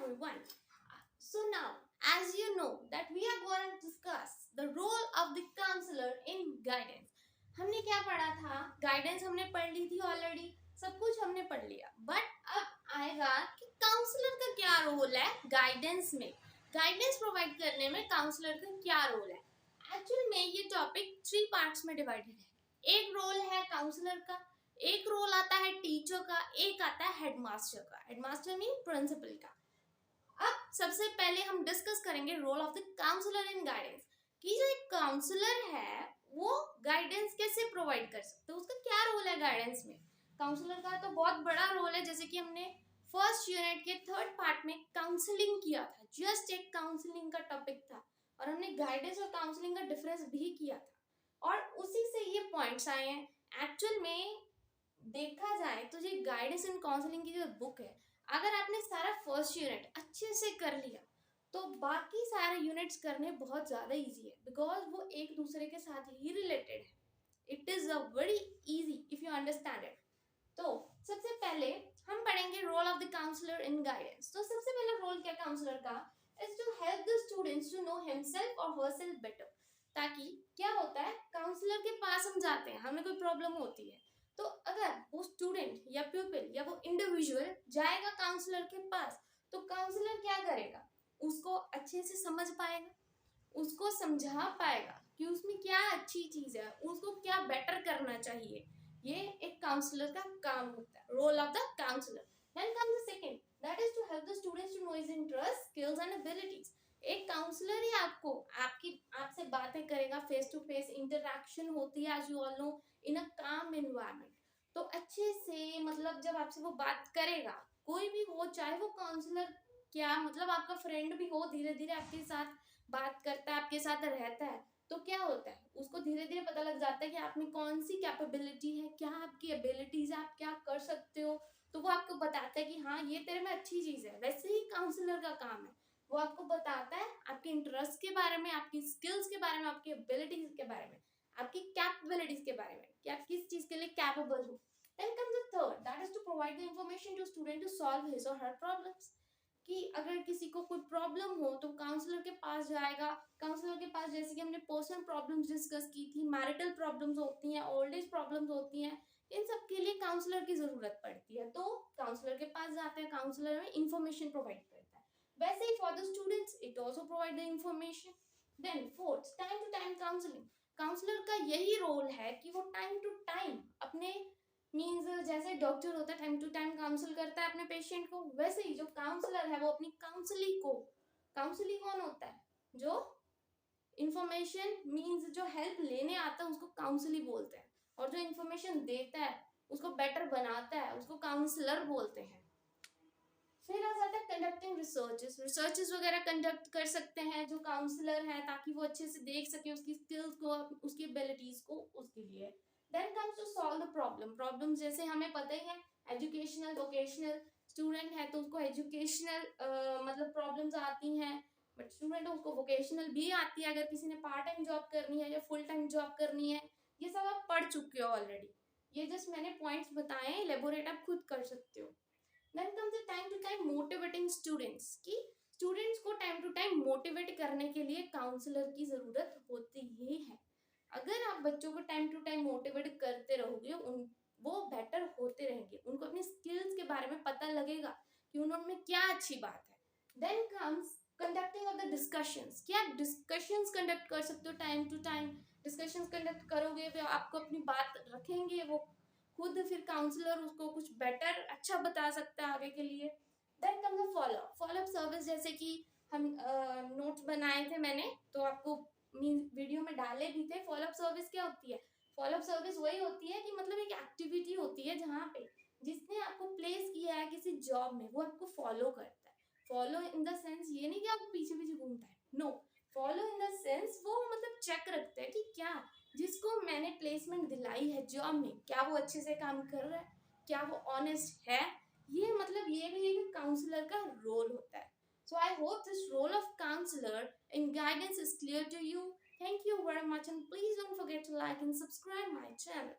everyone. So now, as you know that we are going to discuss the role of the counselor in guidance. हमने क्या पढ़ा था? Guidance हमने पढ़ ली थी ऑलरेडी, सब कुछ हमने पढ़ लिया. बट अब आएगा कि काउंसलर का क्या रोल है गाइडेंस में. गाइडेंस प्रोवाइड करने में काउंसलर का क्या रोल है. एक्चुअल में ये टॉपिक 3 पार्ट्स में डिवाइडेड है. एक रोल है काउंसलर का, एक रोल आता है टीचर का, एक आता है हेडमास्टर का. हेडमास्टर मीन प्रिंसिपल का. अब सबसे पहले हम डिस्कस करेंगे role of the counsellor in guidance, कि जो एक काउंसलर है वो गाइडेंस कैसे प्रोवाइड कर सकते हैं, उसका क्या रोल है गाइडेंस में. काउंसलर का तो बहुत बड़ा रोल है, जैसे कि हमने फर्स्ट यूनिट के 3rd पार्ट में काउंसलिंग किया था. जस्ट एक काउंसलिंग का टॉपिक था और हमने गाइडेंस और काउंसलिंग का डिफरेंस भी किया था और उसी से ये पॉइंट्स आए हैं. एक्चुअल में देखा जाए तो ये गाइडेंस एंड काउंसलिंग की जो बुक है, अगर आपने सारा फर्स्ट यूनिट अच्छे से कर लिया तो बाकी सारे यूनिट्स करने बहुत ज़्यादा इजी है, बिकॉज वो एक दूसरे के साथ ही रिलेटेड है. It is a very easy if you understand it. तो सबसे पहले हम पढ़ेंगे role of the counsellor in guidance. तो सबसे पहला रोल क्या काउंसलर का is to help the students to know himself और हरसेल्फ बेटर. ताकि क्या होता है, काउंसलर के पास हम जाते हैं, हमें कोई प्रॉब्लम होती है, तो अगर वो स्टूडेंट या प्यूपिल या वो इंडिविजुअल जाएगा काउंसलर के पास, तो काउंसलर क्या करेगा, उसको अच्छे से समझ पाएगा, उसको समझा पाएगा कि उसमें क्या अच्छी चीज है, उसको क्या बेटर करना चाहिए. ये एक काउंसलर का काम होता है, role of the counsellor. Then comes the second, that is to help the students to know his interest, skills and abilities. एक काउंसलर ही आपसे बातें करेगा, फेस टू फेस इंटरेक्शन होती है as you all know in a calm environment. तो अच्छे से मतलब जब आपसे वो बात करेगा, कोई भी हो, चाहे वो काउंसलर क्या मतलब आपका फ्रेंड भी हो, धीरे धीरे आपके साथ बात करता है, आपके साथ रहता है, तो क्या होता है, उसको धीरे धीरे पता लग जाता है कि आप में कौन सी कैपेबिलिटी है, क्या आपकी एबिलिटीज है, आप क्या कर सकते हो. तो वो आपको बताता है कि हाँ ये तेरे में अच्छी चीज है. वैसे ही काउंसलर का काम है, वो आपको बताता है आपके इंटरेस्ट के बारे में, आपकी स्किल्स के बारे में, आपकी एबिलिटीज के बारे में, आपकी कैपेबिलिटीज के बारे में, कि आप किस चीज के लिए कैपेबल हो. Then comes the third, that is to provide the information to student to solve his or her problems. कि अगर किसी को कोई प्रॉब्लम हो तो काउंसलर के पास जाएगा. काउंसलर के पास जैसे कि हमने पर्सनल प्रॉब्लम्स डिस्कस की थी, मैरिटल प्रॉब्लम्स होती हैं, ओल्ड एज प्रॉब्लम्स होती हैं, इन सब के लिए काउंसलर की जरूरत पड़ती है. तो काउंसलर के पास जाते हैं, काउंसलर में इंफॉर्मेशन प्रोवाइड करता है. वैसे ही for the students it also provide the information. Then fourth, time to time counselling. Counsellor का यही रोल है कि वो टाइम टू टाइम अपने मीन्स जैसे डॉक्टर होता है टाइम टू टाइम काउंसिल करता है अपने पेशेंट को, वैसे ही जो काउंसलर है वो अपनी काउंसलिंग कौन होता है, जो इंफॉर्मेशन मीन्स जो हेल्प लेने आता है उसको काउंसली बोलते हैं, और जो इंफॉर्मेशन देता है उसको बेटर बनाता है उसको काउंसलर बोलते हैं. फिर आ जाता है कंडक्टिंग रिसर्चेस वगैरह कंडक्ट कर सकते हैं जो काउंसलर है, ताकि वो अच्छे से देख सके उसकी स्किल्स को, उसकी एबिलिटीज को, उसके लिए. Then comes to solve the problem जैसे हमें पता ही है, एजुकेशनल वोकेशनल स्टूडेंट है तो उसको एजुकेशनल मतलब प्रॉब्लम्स आती हैं, बट स्टूडेंट उसको वोकेशनल भी आती है, अगर किसी ने पार्ट टाइम जॉब करनी है या फुल टाइम जॉब करनी है. ये सब आप पढ़ चुके हो ऑलरेडी, ये जस्ट मैंने पॉइंट्स बताए हैं, एलेबोरेट आप खुद कर सकते हो. Then comes the time to time motivating students, कि स्टूडेंट्स को टाइम टू टाइम मोटिवेट करने के लिए काउंसलर की जरूरत होती ही है. अगर आप बच्चों को टाइम टू टाइम मोटिवेट करते रहोगे, वो बेटर होते रहेंगे, उनको अपनी स्किल्स के बारे में पता लगेगा कि उनमें क्या अच्छी बात है. Then comes conducting of the discussions, कि आप डिस्कशंस कंडक्ट कर सकते हो time to time. Discussions conduct करोगे तो आपको अपनी बात रखेंगे वो खुद, फिर काउंसलर उसको कुछ बेटर अच्छा बता सकता है आगे के लिए. Then come the follow up service, जैसे कि हम नोट्स बनाए थे मैंने, तो आपको वीडियो में डाले भी थे. फॉलोअप सर्विस क्या होती है, फॉलोअप सर्विस वही होती है कि मतलब एक एक्टिविटी होती है जहाँ पे जिसने आपको प्लेस किया है किसी जॉब में, वो आपको फॉलो करता है. फॉलो इन द सेंस ये नहीं कि आपको पीछे पीछे घूमता है, no. Follow in the sense वो मतलब चेक रखता है कि क्या जिसको मैंने प्लेसमेंट दिलाई है जॉब में, क्या वो अच्छे से काम कर रहा है, क्या वो ऑनेस्ट है. ये मतलब ये भी एक काउंसलर का रोल होता है. So I hope this role of counselor in guidance is clear to you. Thank you very much and please don't forget to like and subscribe my channel.